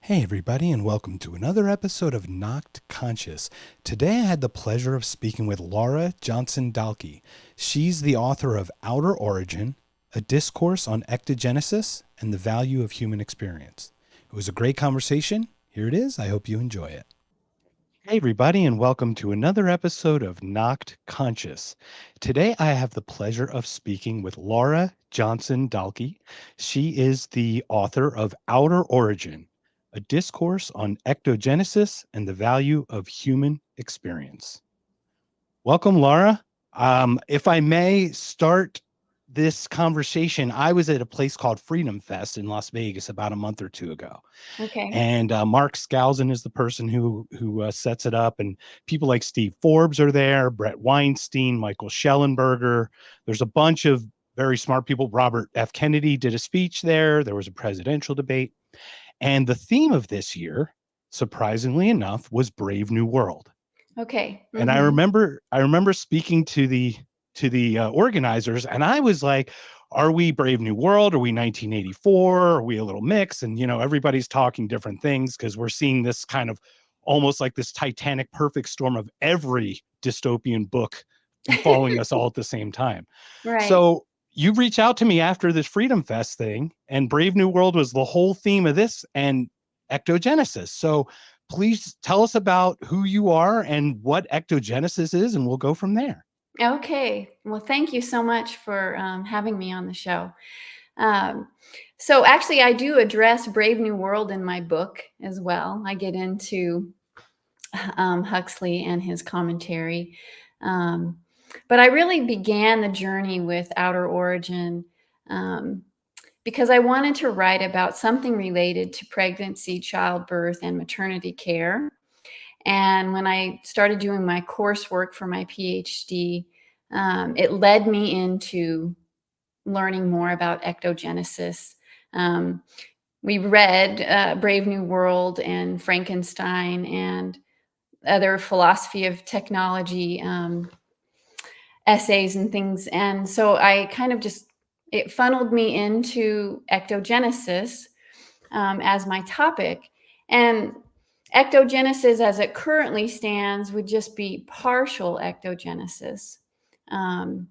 Hey, everybody, and welcome to another episode of Knocked Conscious. Today, I had the pleasure of speaking with Laura Johnson Dahlke. She's the author of Outer Origin, a discourse on ectogenesis and the value of human experience. It was a great conversation. Here it is. I hope you enjoy it. Hey, everybody, and welcome to another episode of Knocked Conscious. Today, I have the pleasure of speaking with Laura Johnson Dahlke. She is the author of Outer Origin, a discourse on ectogenesis and the value of human experience. Welcome, Laura. If I may start this conversation, I was at a place called Freedom Fest in Las Vegas about a month or two ago. Okay. And Mark Skousen is the person who sets it up, and people like Steve Forbes are there, Brett Weinstein, Michael Schellenberger. There's a bunch of very smart people. Robert F. Kennedy did a speech there. There was a presidential debate, and the theme of this year, surprisingly enough, was Brave New World. Okay. And I remember speaking to the organizers, and I was like, are we Brave New World? Are we 1984? Are we a little mix? And everybody's talking different things because we're seeing this kind of almost like this titanic perfect storm of every dystopian book befalling us all at the same time. Right. So you reach out to me after this Freedom Fest thing, and Brave New World was the whole theme of this and ectogenesis. So please tell us about who you are and what ectogenesis is, and we'll go from there. Okay. Well, thank you so much for having me on the show. Um, so, actually, I do address Brave New World in my book as well. I get into Huxley and his commentary. Um, but I really began the journey with Outer Origin um, because I wanted to write about something related to pregnancy, childbirth, and maternity care. And when I started doing my coursework for my PhD, it led me into learning more about ectogenesis. Um, we read Brave New World and Frankenstein and other philosophy of technology essays and things. And so I kind of it funneled me into ectogenesis as my topic. And ectogenesis, as it currently stands, would just be partial ectogenesis. Um,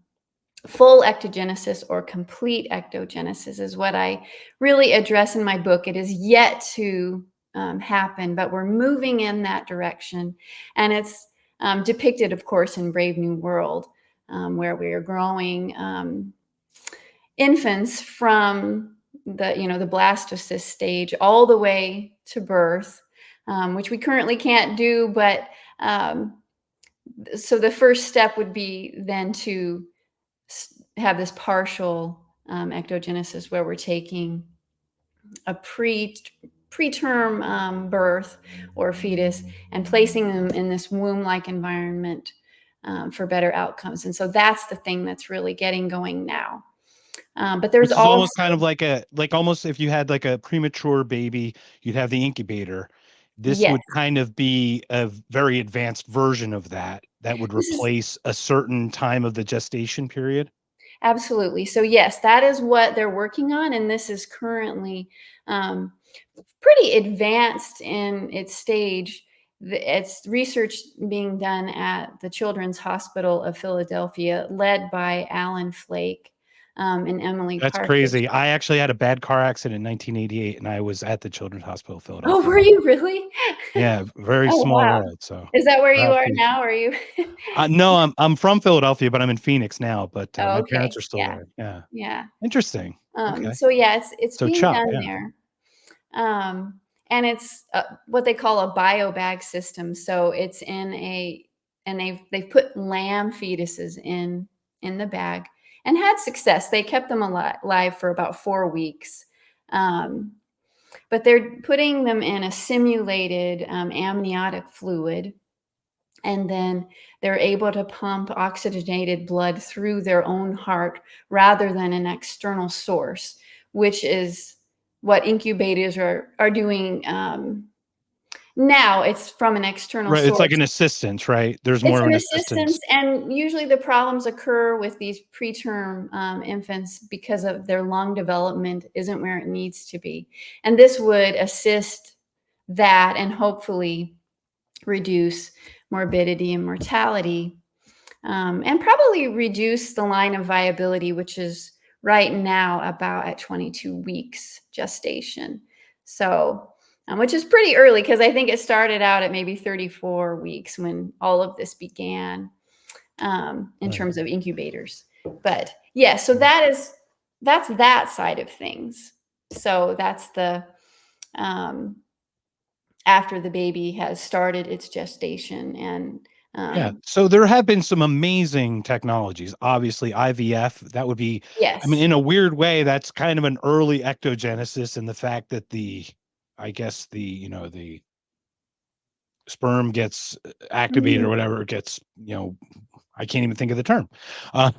Full ectogenesis or complete ectogenesis is what I really address in my book. It is yet to happen, but we're moving in that direction. And it's depicted, of course, in Brave New World, where we are growing infants from the blastocyst stage all the way to birth, which we currently can't do. But so the first step would be then to have this partial ectogenesis where we're taking a preterm birth or fetus and placing them in this womb-like environment for better outcomes. And so that's the thing that's really getting going now. But there's Which is also almost kind of like almost if you had like a premature baby, you'd have the incubator. This yes, would kind of be a very advanced version of that would this is replace a certain time of the gestation period. absolutely. So yes, that is what they're working on, and this is currently um, pretty advanced in its stage. It's research being done at the Children's Hospital of Philadelphia, led by Alan Flake and Emily That's Partridge. crazy. I actually had a bad car accident in 1988, and I was at the Children's Hospital of Oh, Philadelphia. were you really? Yeah, very Oh, small wow. world. So Is that where you proud are to be. now? Are you? No, I'm from Philadelphia, but I'm in Phoenix now. But Oh, my parents okay. are still Yeah. there. Yeah, Yeah. interesting. Okay, So yeah, it's so being Chuck, done yeah, there. And it's what they call a biobag system. So it's and they've put lamb fetuses in the bag and had success. They kept them alive for about 4 weeks. Um, but they're putting them in a simulated amniotic fluid, and then they're able to pump oxygenated blood through their own heart rather than an external source, which is what incubators are doing now. It's from an external right. It's like source. an assistance, right? There's It's more of an an assistance, assistance. and usually the problems occur with these preterm infants because of their lung development isn't where it needs to be. And this would assist that and hopefully reduce morbidity and mortality, and probably reduce the line of viability, which is right now about at 22 weeks gestation. So, which is pretty early because I think it started out at maybe 34 weeks when all of this began, in Right. terms of incubators. But yeah, so that's that side of things. So that's the um, after the baby has started its gestation and Yeah. So there have been some amazing technologies. Obviously, IVF, that would be, I mean, yes. in a weird way, that's kind of an early ectogenesis in the fact that I guess the sperm gets activated Mhm. or whatever, it gets, I can't even think of the term. Um,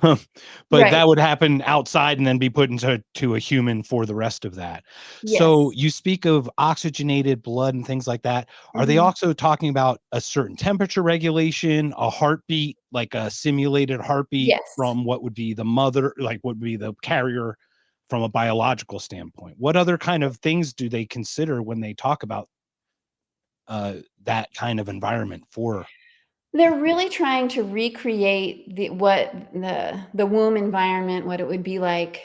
but Right. that would happen outside and then be put into a human for the rest of that. So Yes. you speak of oxygenated blood and things like that. Are they Mhm. also talking about a certain temperature regulation, a heartbeat, like a simulated heartbeat Yes. from what would be the mother, like what would be the carrier from a biological standpoint? What other kind of things do they consider when they talk about uh, that kind of environment for? They're really trying to recreate the womb environment, what it would be like,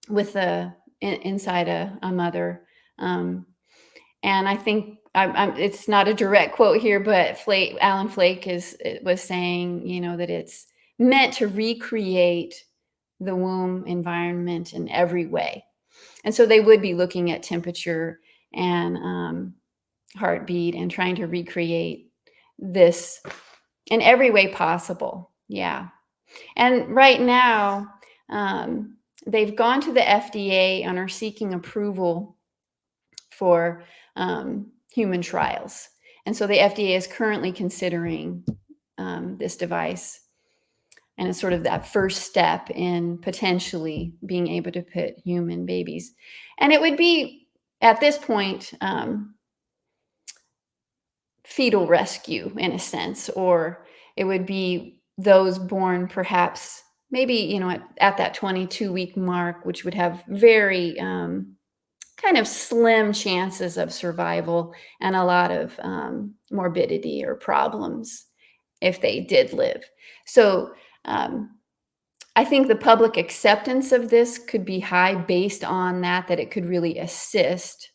with the inside a mother. Um, and I think it's not a direct quote here, but Alan Flake was saying, that it's meant to recreate the womb environment in every way. And so they would be looking at temperature and heartbeat and trying to recreate this in every way possible. Yeah. And right now, they've gone to the FDA and are seeking approval for human trials. And so the FDA is currently considering this device. And it's sort of that first step in potentially being able to put human babies. And it would be, at this point, fetal rescue in a sense, or it would be those born perhaps maybe, at that 22-week mark, which would have very kind of slim chances of survival and a lot of morbidity or problems if they did live. So um, I think the public acceptance of this could be high based on that it could really assist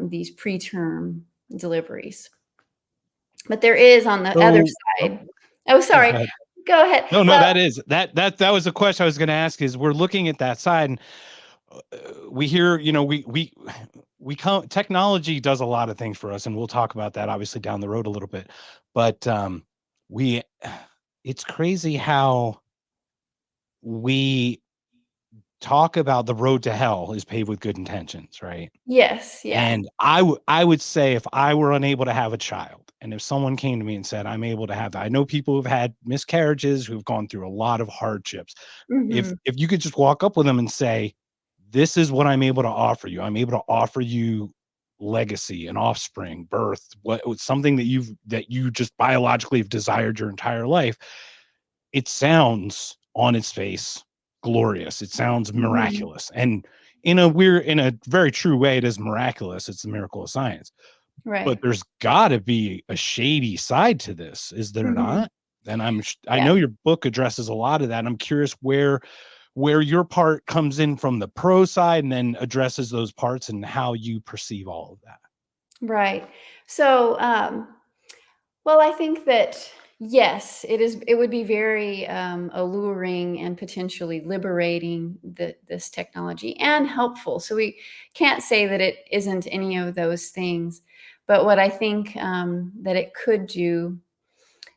these preterm deliveries. But there is on the other So, oh, side. Oh, yeah, sorry. go ahead. Go ahead. No, Well, that was a question I was gonna ask is we're looking at that side and, we hear, we come technology does a lot of things for us, and we'll talk about that obviously down the road a little bit. But, we it's crazy how we talk about the road to hell is paved with good intentions, right? yes, yeah. And I would say if I were unable to have a child, and if someone came to me and said, "I'm able to have that," I know people who've had miscarriages, who've gone through a lot of hardships. Mhm, If you could just walk up with them and say, "This is what I'm able to offer you. I'm able to offer you legacy and offspring, birth, something that you just biologically have desired your entire life." It sounds on its face glorious. It sounds mhm. miraculous. And in a very true way, it is miraculous. It's the miracle of science. But Right. there's gotta be a shady side to this, is there Mhm. not? And I Yeah. know your book addresses a lot of that. I'm curious where your part comes in from the pro side and then addresses those parts and how you perceive all of that. Right. So, well, I think that yes, it would be very alluring and potentially liberating, this technology, and helpful. So we can't say that it isn't any of those things. But what I think that it could do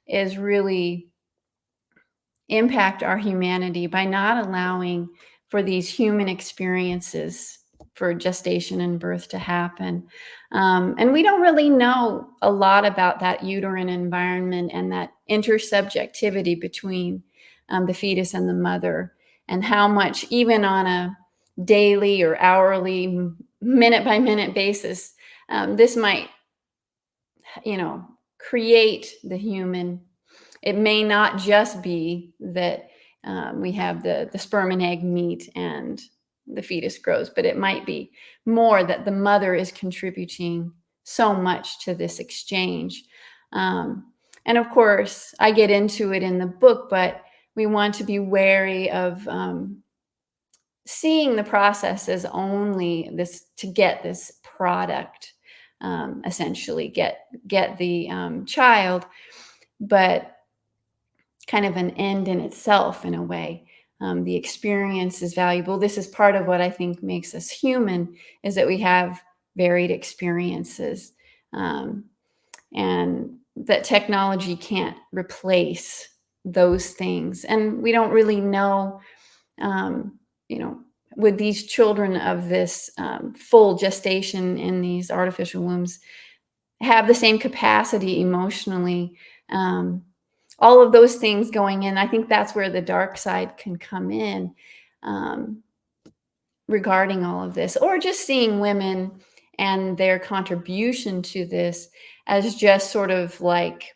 is really impact our humanity by not allowing for these human experiences for gestation and birth to happen. And we don't really know a lot about that uterine environment and that intersubjectivity between the fetus and the mother, and how much, even on a daily or hourly, minute by minute basis, this might, create the human. It may not just be that we have the sperm and egg meet and the fetus grows, but it might be more that the mother is contributing so much to this exchange. And of course, I get into it in the book, but we want to be wary of seeing the process as only this to get this product, essentially get the child, but kind of an end in itself in a way. The experience is valuable. This is part of what I think makes us human, is that we have varied experiences, and that technology can't replace those things. And we don't really know, you know, would these children of this full gestation in these artificial wombs have the same capacity emotionally? All of those things going in. I think that's where the dark side can come in, um, regarding all of this, or just seeing women and their contribution to this as just sort of like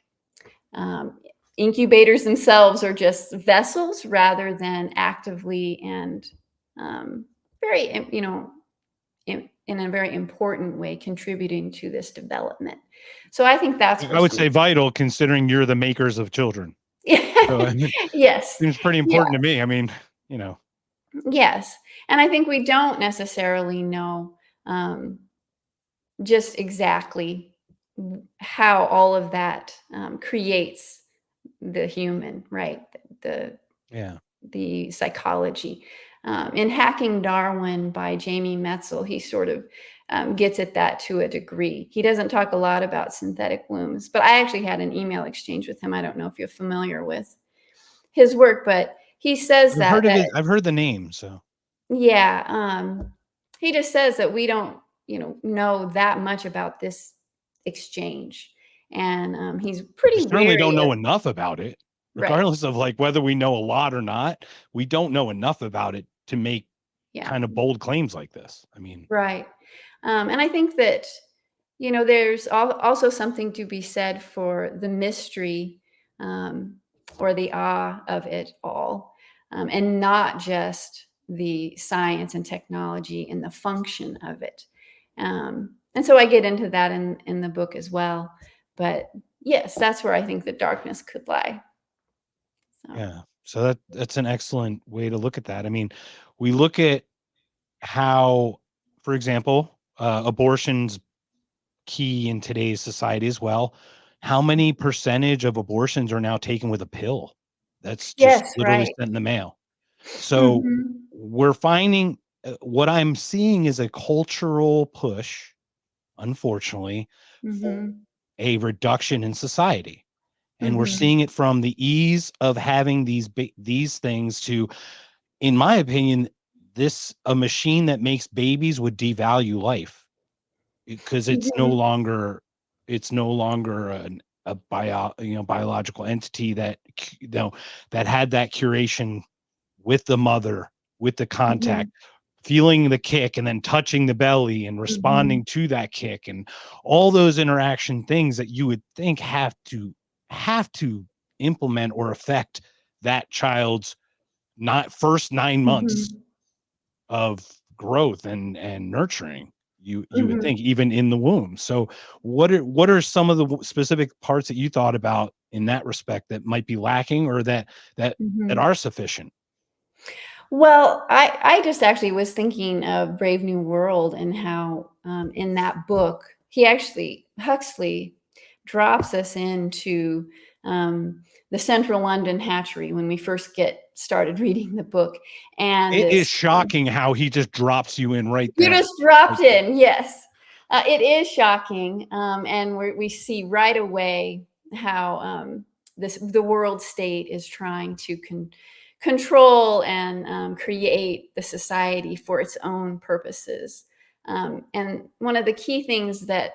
um, incubators themselves, or just vessels rather than actively and very, in a very important way contributing to this development. So I think that's where I would some. say vital, considering you're the makers of children. So it Yes. seems pretty Yeah. important to me. I mean, you know, Yes. And I think we don't necessarily know um, just exactly how all of that creates the human, right? The yeah. the psychology. In Hacking Darwin by Jamie Metzel, he sort of gets at that to a degree. He doesn't talk a lot about synthetic wombs, but I actually had an email exchange with him. I don't know if you're familiar with his work, but he says I've heard of that it. I've heard the name. So yeah, he just says that we don't, know that much about this exchange, and he's we pretty certainly don't weary know of. enough about it, Right. regardless of like whether we know a lot or not. We don't know enough about it to make Yeah. kind of bold claims like this. I mean, Right. And I think that, there's also something to be said for the mystery, um, or the awe of it all, and not just the science and technology and the function of it. And so I get into that in the book as well. But yes, that's where I think the darkness could lie. So, yeah. So that's an excellent way to look at that. I mean, we look at how, for example, abortion's key in today's society as well. How many percentage of abortions are now taken with a pill? That's just yes, literally right. sent in the mail. So Hmm. we're finding what I'm seeing is a cultural push, unfortunately, for Hmm. a reduction in society. And we're Hmm. seeing it from the ease of having these things to, in my opinion, this a machine that makes babies would devalue life because Hmm. it's no longer biological entity that that had that curation with the mother, with the contact, Hmm. feeling the kick and then touching the belly and Hmm. responding to that kick and all those interaction things that you would think have to implement or affect that child's not first 9 months Mhm. of growth and nurturing, you would Mhm. think, even in the womb. So what are some of the specific parts that you thought about in that respect that might be lacking or that Mhm. are sufficient? Well, I just actually was thinking of Brave New World and how, in that book, Huxley drops us into, the Central London hatchery when we first get started reading the book, and It is this, shocking how he just drops you in right you there. just dropped Like, in, yes. It is shocking, and we see right away how the world state is trying to control and create the society for its own purposes. And one of the key things that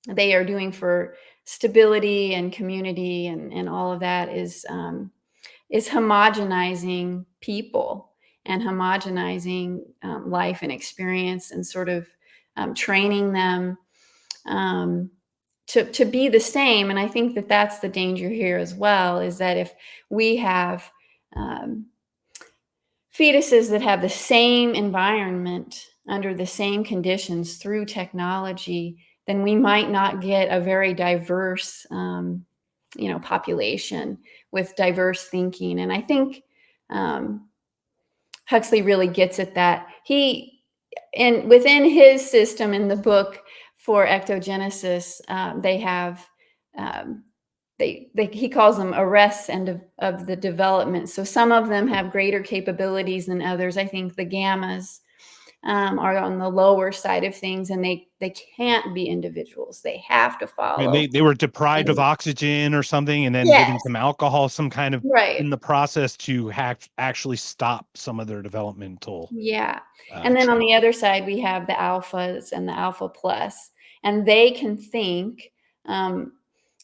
they are doing for stability and community and all of that is homogenizing people and homogenizing life and experience, and sort of training them um, to be the same. And I think that that's the danger here as well, is that if we have um, fetuses that have the same environment under the same conditions through technology, then we might not get a very diverse, population with diverse thinking. And I think um, Huxley really gets at that. And within his system in the book for ectogenesis, they have um, he calls them arrests of the development. So some of them have greater capabilities than others. I think the gammas are on the lower side of things, and they can't be individuals. They have to And follow. they were deprived of oxygen or something, and then given Yes, some alcohol, some kind of right. in the process to actually stop some of their developmental Yeah. And then on traits. the other side, we have the alphas and the alpha plus, and they can think, um,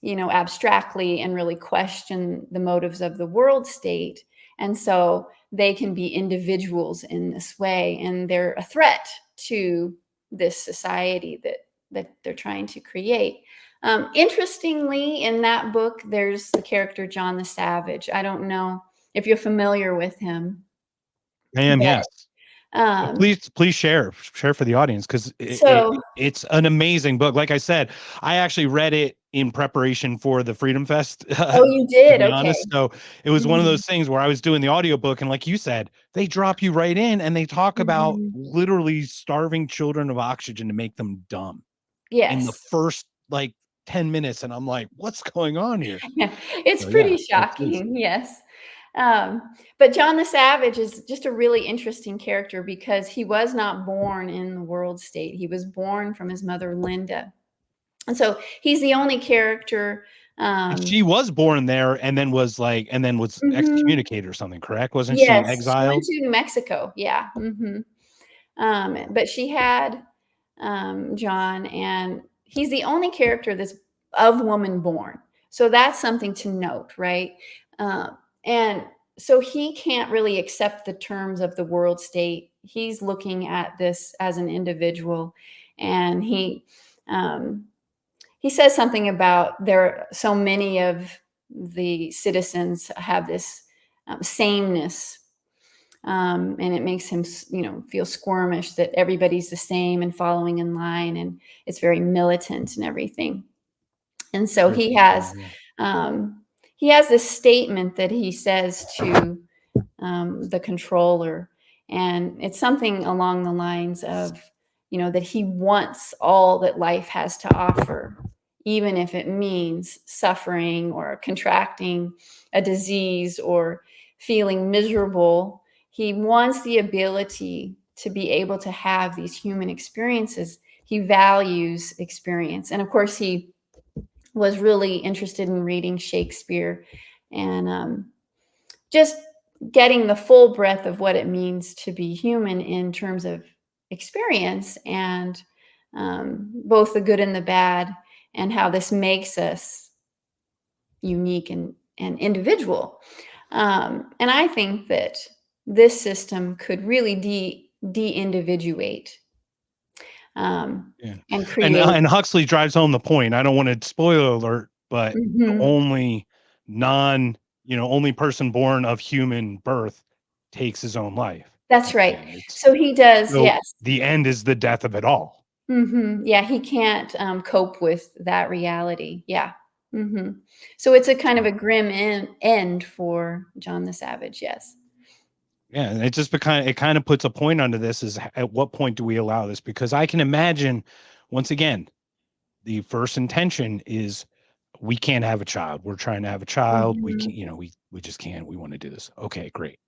abstractly and really question the motives of the world state. And so they can be individuals in this way, and they're a threat to this society that they're trying to create. Interestingly, in that book, there's the character John the Savage. I don't know if you're familiar with him, I am, but yes. Please share for the audience, because so it's an amazing book. Like I said, I actually read it in preparation for the Freedom Fest, oh, you to did? be Okay. honest. So it was one of Mhm, those things where I was doing the audiobook, and like you said, they drop you right in and they talk about mhm. literally starving children of oxygen to make them dumb in the Yes. first like 10 minutes. And I'm like, what's going on here? Yeah, it's So yeah, pretty shocking, yes. But John the Savage is just a really interesting character because he was not born in the world state. He was born from his mother, Linda. And so he's the only character, and um she was born there and then was mhm. excommunicated or something, correct? Wasn't she Yes, she went exiled? to New Mexico, yeah, mhm. But she had John, and he's the only character that's of woman born. So that's something to note, right? And so he can't really accept the terms of the world state. He's looking at this as an individual, and um, he says something about there. So many of the citizens have this sameness, and it makes him feel squirmish that everybody's the same and following in line, and it's very militant and everything. And so Very peculiar, yeah. he has this statement that he says to the controller, and it's something along the lines of, that he wants all that life has to offer, even if it means suffering or contracting a disease or feeling miserable. He wants the ability to be able to have these human experiences. He values experience. And of course, he was really interested in reading Shakespeare and just getting the full breadth of what it means to be human in terms of experience, and both the good and the bad, and how this makes us unique and individual. And I think that this system could really de-individuate, Yeah. and create. And Huxley drives home the point. I don't want to spoiler alert, but the Mhm. only non, only person born of human birth takes his own life That's at the right. end. It's So he does, so yes. the end is the death of it all. Yeah, he can't, cope with that reality. Yeah. So it's a kind of So a grim end for John the Savage, yes. yeah, and it kind of puts a point onto this is at what point do we allow this? Because I can imagine, once again, the first intention is we can't have a child. We're trying to have a child. We Mhm. can't, we just can't. We want to do this. Okay, great.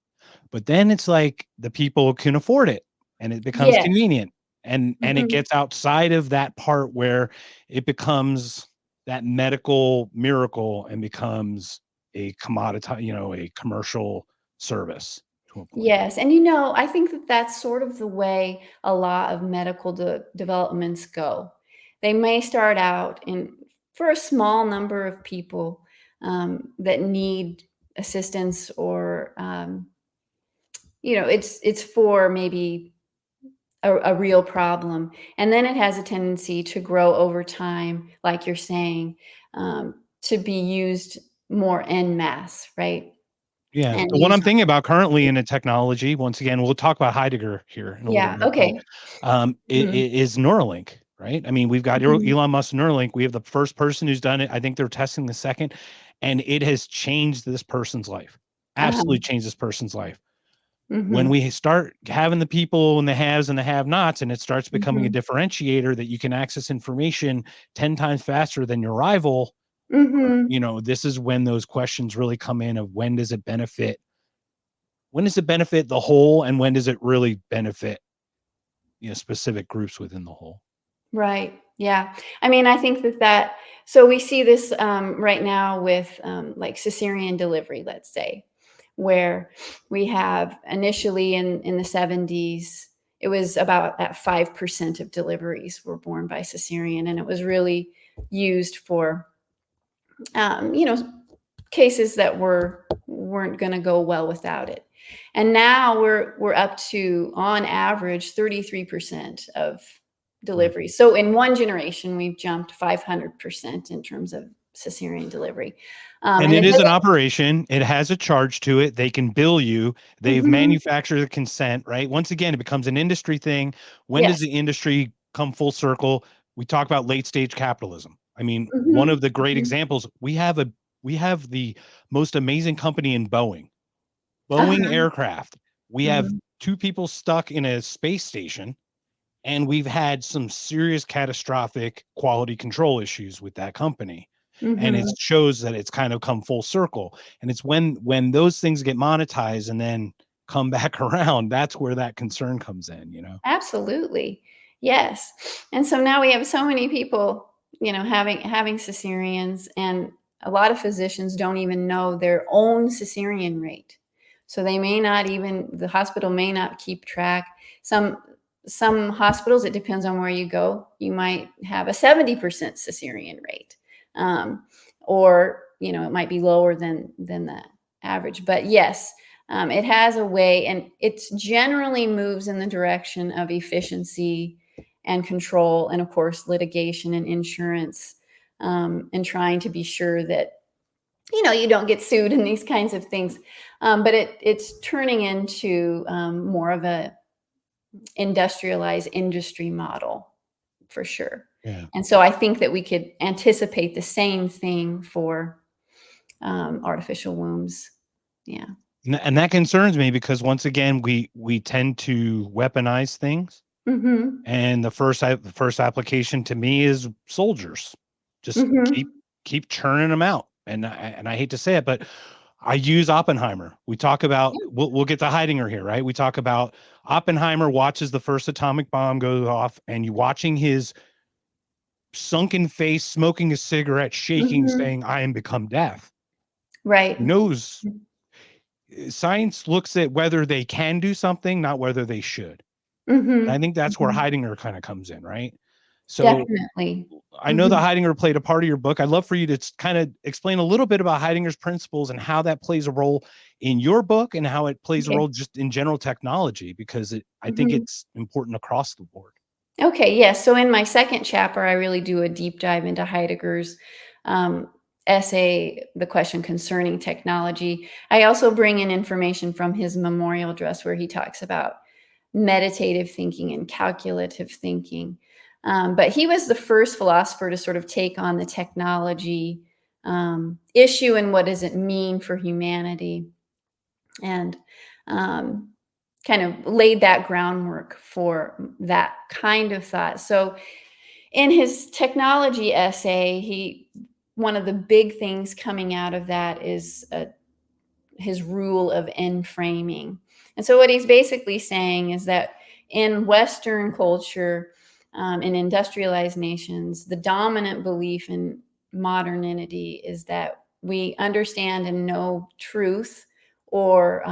But then it's like the people can afford it and it becomes Yes. convenient. And it Mhm. gets outside of that part where it becomes that medical miracle and becomes a commodity, a commercial service to a point. Yes, and, I think that that's sort of the way a lot of medical developments go. They may start out in for a small number of people, that need assistance, or, it's for maybe a real problem. And then it has a tendency to grow over time, like you're saying, to be used more en masse, right? Yeah. and The one use. I'm thinking about currently in a technology, once again, we'll talk about Heidegger here in a little Yeah. bit, but Okay. it Mhm. is Neuralink, right? I mean, we've got Mhm. Elon Musk Neuralink. We have the first person who's done it. I think they're testing the second, and it has changed this person's life. Uh-huh. Absolutely changed this person's life. When Mhm. we start having the people and the haves and the have-nots, and it starts becoming a Mhm. differentiator that you can access information 10 times faster than your rival, Mhm. this is when those questions really come in of when does it benefit the whole and when does it really benefit, specific groups within the whole? Right. Yeah. I mean, I think that so we see this right now with like cesarean delivery, let's say, where we have initially in the 70s, it was about at 5% of deliveries were born by cesarean, and it was really used for, you know, cases that weren't going to go well without it. And now we're up to on average 33% of Right. deliveries. So in one generation we've jumped 500% in terms of cesarean delivery. And And it it is an doesn't. operation. It has a charge to it. They can bill you. They've Mhm. manufactured the consent, right? Once again, it becomes an industry thing. When does Yes. the industry come full circle? We talk about late stage capitalism. I mean, one of Mhm. the great Mhm. examples, we have the most amazing company in Boeing. Boeing Uh-huh. aircraft. We have Mhm. two people stuck in a space station, and we've had some serious catastrophic quality control issues with that company, and it Mhm. shows that it's kind of come full circle, and it's when those things get monetized and then come back around, that's where that concern comes in. Absolutely. Yes. And so now we have so many people, having cesareans, and a lot of physicians don't even know their own cesarean rate. So they may not even the hospital may not keep track. Some hospitals, it depends on where you go. You might have a 70% cesarean rate. Or, it might be lower than the average. But yes, it has a way, and it generally moves in the direction of efficiency and control, and of course, litigation and insurance, and trying to be sure that you don't get sued and these kinds of things. But it's turning into more of a industrialized industry model for sure. Yeah. And so I think that we could anticipate the same thing for artificial wombs. Yeah. And that concerns me because once again, we tend to weaponize things. Mm-hmm. And the first application to me is soldiers. Just keep Mm-hmm. keep churning them out. And I hate to say it, but I use Oppenheimer. We talk about we'll get to Heidegger here, right? We talk about Oppenheimer watches the first atomic bomb go off, and you watching his sunken face, smoking a cigarette, shaking, Mm-hmm. saying, "I am become death." Right. He knows science looks at whether they can do something, not whether they should. And I Mhm. think that's where Mhm. Heidegger kind of comes in, right? So Definitely. I know that Mhm. Heidegger played a part of your book. I'd love for you to kind of explain a little bit about Heidegger's principles and how that plays a role in your book and how it plays a Okay. role just in general technology, because I think Mhm. it's important across the board. Okay, yes. So in my second chapter, I really do a deep dive into Heidegger's um, essay, The Question Concerning Technology. I also bring in information from his memorial address where he talks about meditative thinking and calculative thinking. But he was the first philosopher to sort of take on the technology issue and what does it mean for humanity, and um, kind of laid that groundwork for that kind of thought. So in his technology essay, he one of the big things coming out of that is his rule of end framing. And so what he's basically saying is that in Western culture, in industrialized nations, the dominant belief in modernity is that we understand and know truth, or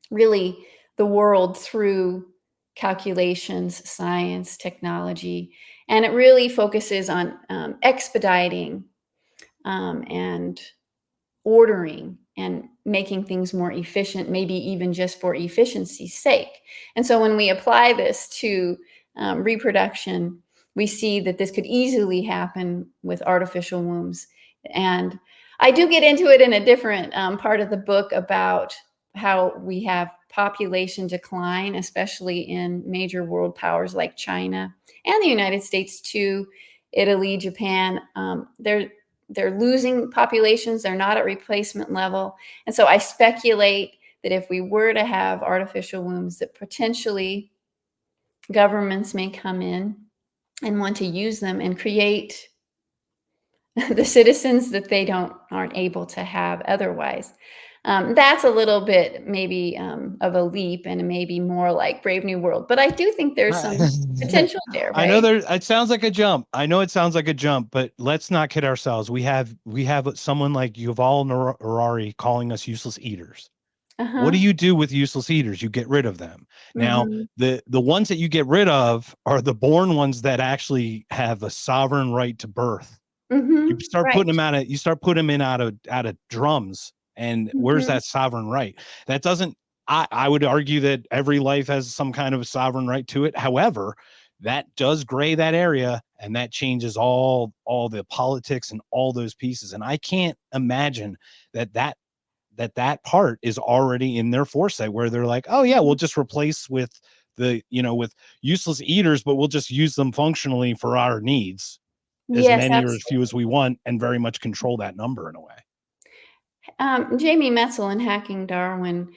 really the world, through calculations, science, technology. And it really focuses on expediting and ordering and making things more efficient, maybe even just for efficiency's sake. And so when we apply this to reproduction, we see that this could easily happen with artificial wombs. And I do get into it in a different part of the book about how we have population decline, especially in major world powers like China and the United States too, Italy, Japan. They're losing populations. They're not at replacement level. And so I speculate that if we were to have artificial wombs, that potentially governments may come in and want to use them and create the citizens that they aren't able to have otherwise. That's a little bit maybe of a leap and maybe more like Brave New World, but I do think there's some potential there, I know right? it sounds like a jump. I know it sounds like a jump, but let's not kid ourselves. We have someone like Yuval Harari calling us useless eaters. What Uh-huh. do you do with useless eaters? You get rid of them. Now, Mm-hmm. the ones that you get rid of are the born ones that actually have a sovereign right to birth. Mm-hmm. Right. You start putting them in out of drums. And where's Mm-hmm. that sovereign right? That doesn't I would argue that every life has some kind of a sovereign right to it. However, that does gray that area, and that changes all the politics and all those pieces. And I can't imagine that part is already in their foresight, where they're like, oh yeah, we'll just replace with useless eaters, but we'll just use them functionally for our needs, as Yes, many or as few absolutely. as we want, and very much control that number in a way. Jamie Metzl in Hacking Darwin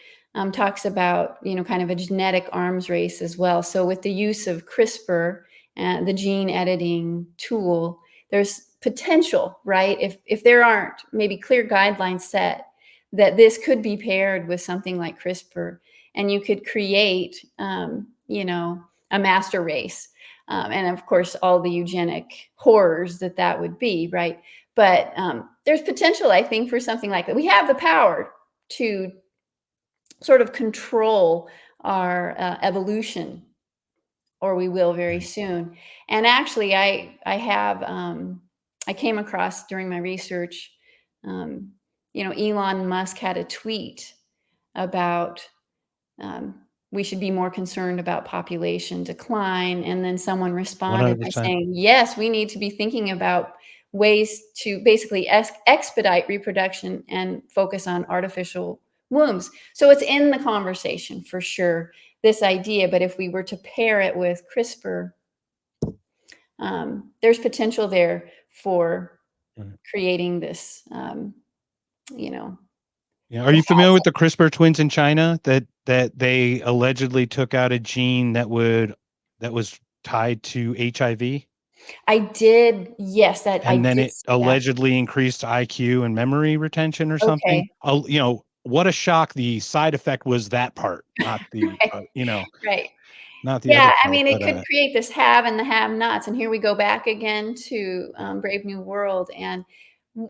talks about, kind of a genetic arms race as well. So with the use of CRISPR, the gene editing tool, there's potential, right? If there aren't maybe clear guidelines set, that this could be paired with something like CRISPR, and you could create, a master race, and of course all the eugenic horrors that would be, right? But there's potential, I think, for something like that. We have the power to sort of control our evolution, or we will very Right. soon. And actually, I came across during my research, um, Elon Musk had a tweet about um, we should be more concerned about population decline. And then someone responded by 100%. saying, yes, we need to be thinking about ways to basically expedite reproduction and focus on artificial wombs. So it's in the conversation for sure, this idea. But if we were to pair it with CRISPR, there's potential there for Right. creating this, you know, Yeah. Are you familiar with the CRISPR twins in China that they allegedly took out a gene that was tied to HIV, I did. Yes, that I and then did it see that. allegedly increased IQ and memory retention or something? Okay. Oh, what a shock. The side effect was that part, not the Right. Right. not the Yeah, other I part. mean, it But could create this have and the have-nots, and here we go back again to, Brave New World, and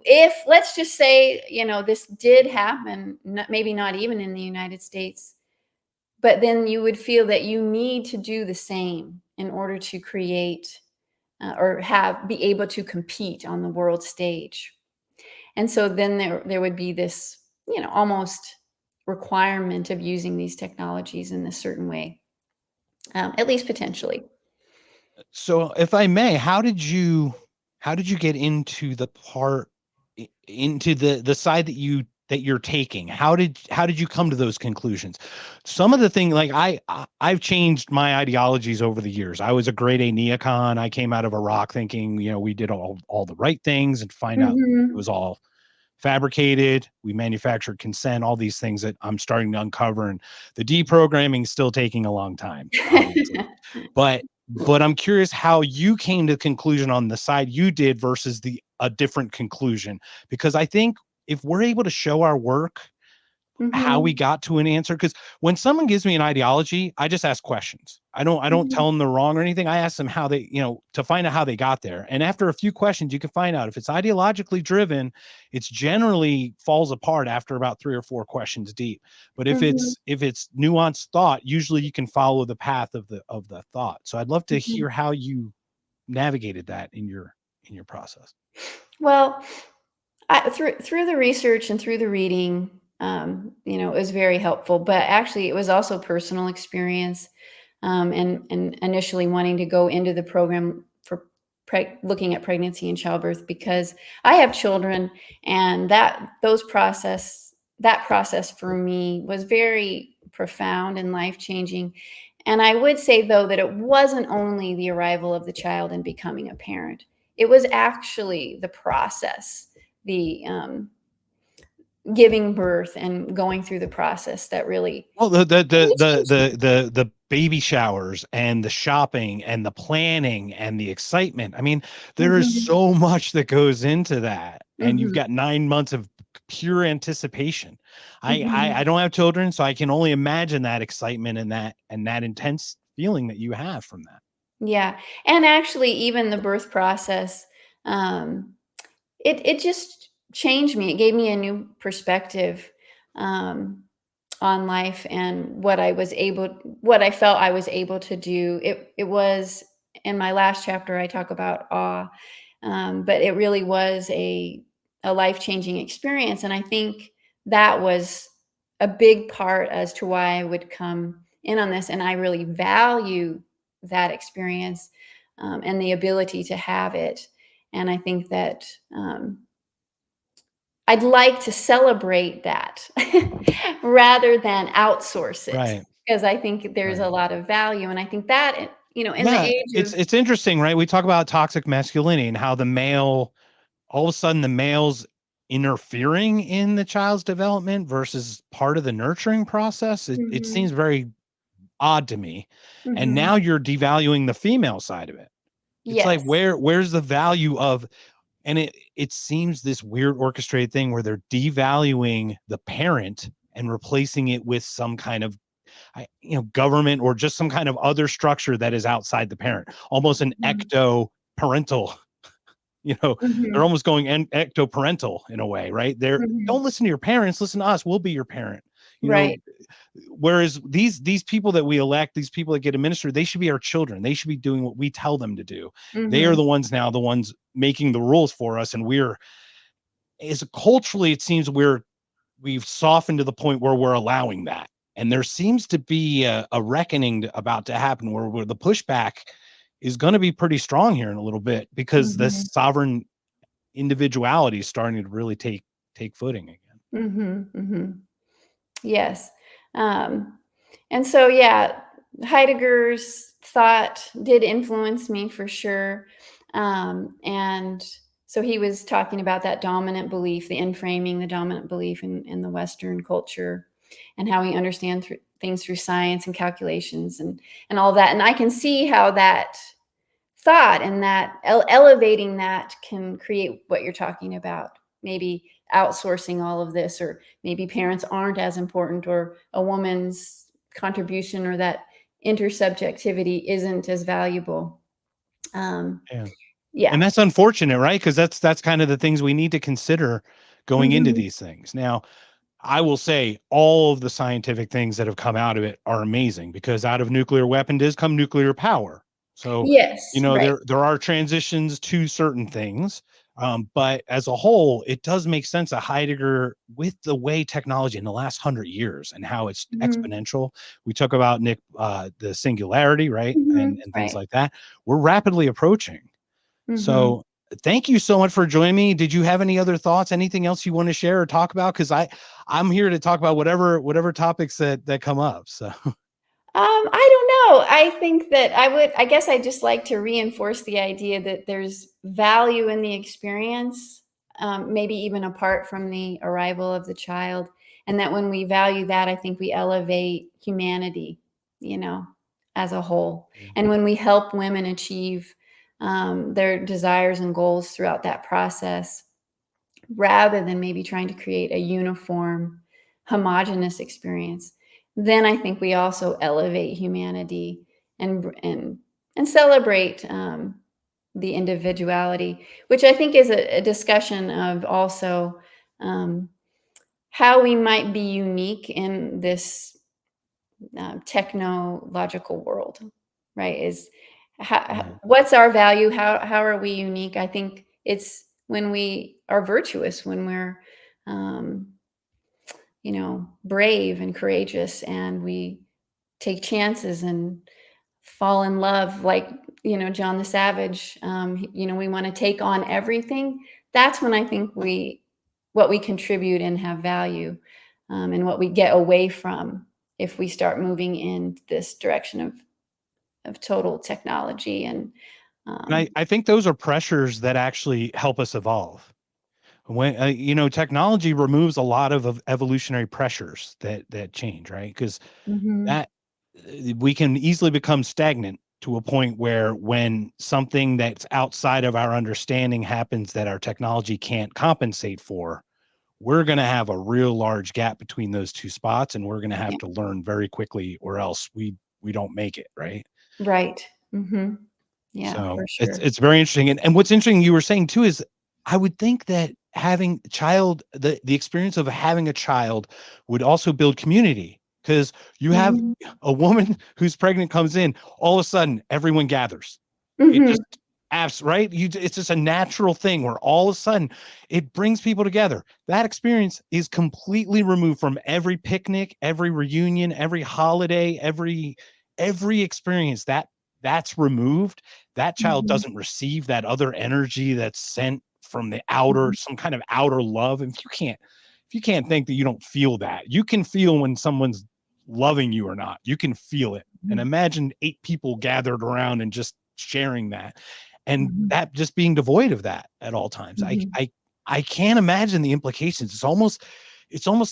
if let's just say, this did happen, maybe not even in the United States, but then you would feel that you need to do the same in order to create, or be able to compete on the world stage. And so then there would be this, almost requirement of using these technologies in a certain way, at least potentially. so if I may, how did you get into the part into the side that you're taking? How did you come to those conclusions? Some of the thing, like I've changed my ideologies over the years. I was a grade A neocon. I came out of Iraq thinking, we did all the right things, and find out it Mhm. was all fabricated. We manufactured consent, all these things that I'm starting to uncover, and the deprogramming is still taking a long time, obviously. But I'm curious how you came to the conclusion on the side you did versus the a different conclusion, because I think if we're able to show our work, how we Mhm. got to an answer, because when someone gives me an ideology, I just ask questions. I don't Mhm. tell them they're wrong or anything. I ask them how they, to find out how they got there. And after a few questions, you can find out if it's ideologically driven. It's generally falls apart after about 3 or 4 questions deep. But if Mhm. it's nuanced thought, usually you can follow the path of the thought. So I'd love to Mhm. hear how you navigated that in your process. Well, through the research and through the reading, it was very helpful. But actually, it was also personal experience, and initially wanting to go into the program for looking at pregnancy and childbirth, because I have children, and that process for me was very profound and life changing. And I would say, though, that it wasn't only the arrival of the child and becoming a parent. It was actually the process, the giving birth and going through the process that really Well, changed me. the baby showers and the shopping and the planning and the excitement. I mean, there is Mhm, so much that goes into that, and you've mhm, got 9 months of pure anticipation. I mhm. don't have children, so I can only imagine that excitement and that intense feeling that you have from that. Yeah, and actually, even the birth process, um, it just changed me. It gave me a new perspective, um, on life and what I felt I was able to do. It was in my last chapter, I talk about awe, but it really was a life-changing experience, and I think that was a big part as to why I would come in on this, and I really value that experience, and the ability to have it, and I think that, I'd like to celebrate that rather than outsource it, Right. because I think there's a Right. lot of value, and I think that, in the Yeah, age it's of it's interesting, right? We talk about toxic masculinity and how the male all of a sudden the male's interfering in the child's development versus part of the nurturing process. It seems Mhm, very odd to me. And mhm. now you're devaluing the female side of it. It's like Yes. where's the value of, and it seems this weird orchestrated thing where they're devaluing the parent and replacing it with some kind of government or just some kind of other structure that is outside the parent, almost an Mhm, ecto parental. They're mhm, almost going ectoparental in a way, right? They're mhm. don't listen to your parents, listen to us. We'll be your parent. You know, Right. whereas these people that we elect, these people that get administered, they should be our children. They should be doing what we tell them to do. They are Mhm, the ones now, the ones making the rules for us, and we're as culturally, it seems we've softened to the point where we're allowing that. And there seems to be a reckoning about to happen where the pushback is going to be pretty strong here in a little bit because the mhm, sovereign individuality is starting to really take footing again. mhm, mhm. Yes. Um, and so, yeah, Heidegger's thought did influence me for sure. And so he was talking about that dominant belief, the inframing the dominant belief in the Western culture, and how we understand things through science and calculations and all that. And I can see how that thought and that elevating that can create what you're talking about. Maybe outsourcing all of this, or maybe parents aren't as important, or a woman's contribution or that intersubjectivity isn't as valuable. Um, Yeah. yeah. And that's unfortunate, right? Because that's kind of the things we need to consider going into Mhm. these things. Now, I will say all of the scientific things that have come out of it are amazing because out of nuclear weapon does come nuclear power. So, Yes. Right. there are transitions to certain things. But as a whole, it does make sense that Heidegger, with the way technology in the last 100 years and how it's Mhm. exponential, we talk about Nick, the singularity, right, Mhm. and things Right. like that. We're rapidly approaching. Mhm. So thank you so much for joining me. Did you have any other thoughts? Anything else you want to share or talk about? Because I'm here to talk about whatever topics that come up. So I don't know. I think that I guess I just like to reinforce the idea that there's value in the experience, maybe even apart from the arrival of the child. And that when we value that, I think we elevate humanity, you know, as a whole. yeah, And when we help women achieve their desires and goals throughout that process, rather than maybe trying to create a uniform, homogenous experience, then I think we also elevate humanity and celebrate the individuality, which I think is a discussion of also um, how we might be unique in this technological world, right? Is right. what's our value? How are we unique? I think it's when we are virtuous, when we're um, brave and courageous, and we take chances and fall in love. Like John the Savage, we want to take on everything. That's when I think what we contribute and have value, and what we get away from if we start moving in this direction of total technology. And And I think those are pressures that actually help us evolve. When technology removes a lot of evolutionary pressures that change, right? Because mhm, that we can easily become stagnant to a point where when something that's outside of our understanding happens that our technology can't compensate for, we're going to have a real large gap between those two spots, and we're going to have yeah, to learn very quickly, or else we don't make it, right? right. Hmm. Yeah, So for it's sure. it's very interesting. And what's interesting you were saying too is I would think that having a child, the experience of having a child would also build community, because you have Hmm. a woman who's pregnant comes in, all of a sudden everyone gathers. It just Hmm. apps, right? It's just a natural thing where all of a sudden it brings people together. That experience is completely removed from every picnic, every reunion, every holiday, every experience that's removed. That child Hmm. doesn't receive that other energy that's sent from the outer, some kind of outer love. And if you can't think that you don't feel that, you can feel when someone's loving you or not. You can feel it. And Hmm. imagine 8 people gathered around and just sharing that, and Hmm. that just being devoid of that at all times. I Hmm. I I can't imagine the implications. It's almost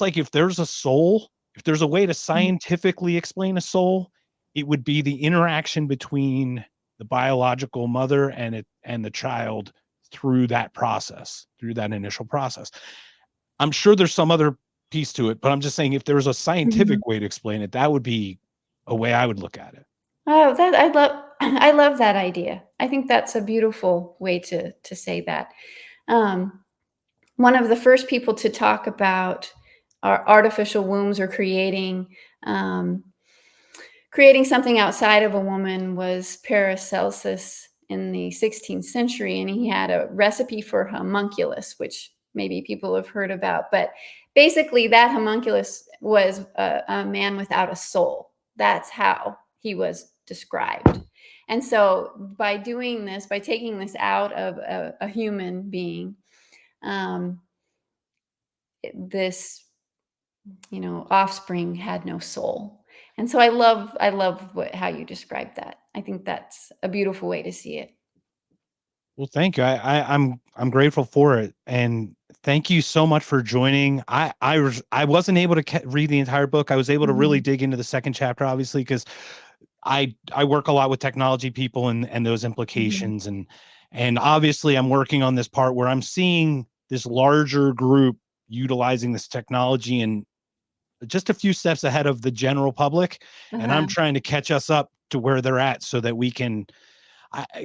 like if there's a soul, if there's a way to scientifically explain a soul, it would be the interaction between the biological mother and the child through that process, through that initial process. I'm sure there's some other piece to it, but I'm just saying if there was a Hmm. scientific way to explain it, that would be a way I would look at it. Oh, that I love. I love that idea. I think that's a beautiful way to say that. Um, One of the first people to talk about our artificial wombs, or um, creating something outside of a woman, was Paracelsus in the 16th century, and he had a recipe for homunculus, which maybe people have heard about. But basically, that homunculus was a man without a soul. That's how he was described. And so, by doing this, by taking this out of a human being, um, this offspring had no soul. And so I love how you described that. I think that's a beautiful way to see it. Well, thank you. I'm grateful for it, and thank you so much for joining. I wasn't able to read the entire book. I was able to really Mhm. dig into the second chapter, obviously, because I work a lot with technology people and those Mhm. implications, and obviously I'm working on this part where I'm seeing this larger group utilizing this technology and just a few steps ahead of the general public, and I'm Uh-huh. trying to catch us up to where they're at so that we can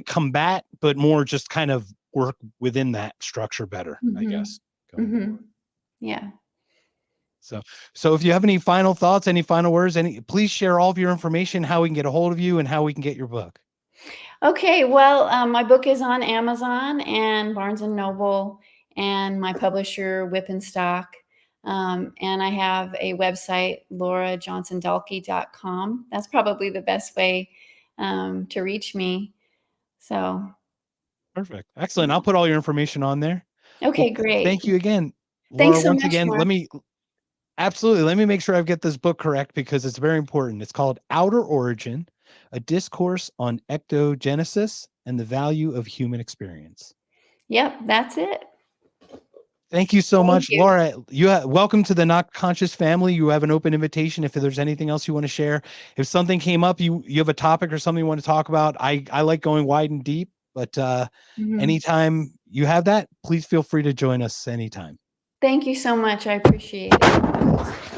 combat, but more just kind of work within that structure better, I Mhm. guess, going forward. Mhm. Yeah. So, so if you have any final thoughts, any final words, please share all of your information, how we can get a hold of you and how we can get your book. Okay, well, my book is on Amazon and Barnes and Noble, and my publisher, Whip and Stock. And I have a website, laurajohnsondahlke.com. That's probably the best way to reach me. So, Perfect. Excellent. I'll yeah. put all your information on there. Well, Okay, great. thank you again, Laura. Thanks so Once much, again, Mark. let me make sure I get this book correct because it's very important. It's called Outer Origin, a discourse on ectogenesis and the value of human experience. Yep, that's it. Thank you so Thank much, you. Laura. Welcome to the Not Conscious family. You have an open invitation if there's anything else you want to share. If something came up, you have a topic or something you want to talk about. I like going wide and deep, but Mhm. anytime you have that, please feel free to join us anytime. Thank you so much. I appreciate it.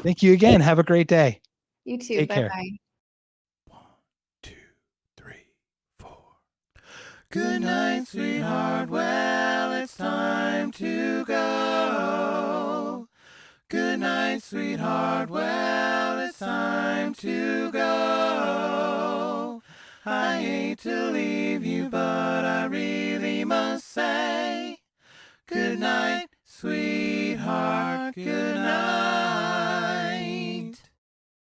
Thank you again. Have a great day. You too. Take Bye care. bye. 1, 2, 3, 4. Good night, sweetheart. Well, it's time to go. Good night, sweetheart. Well, it's time to go. I hate to leave you, but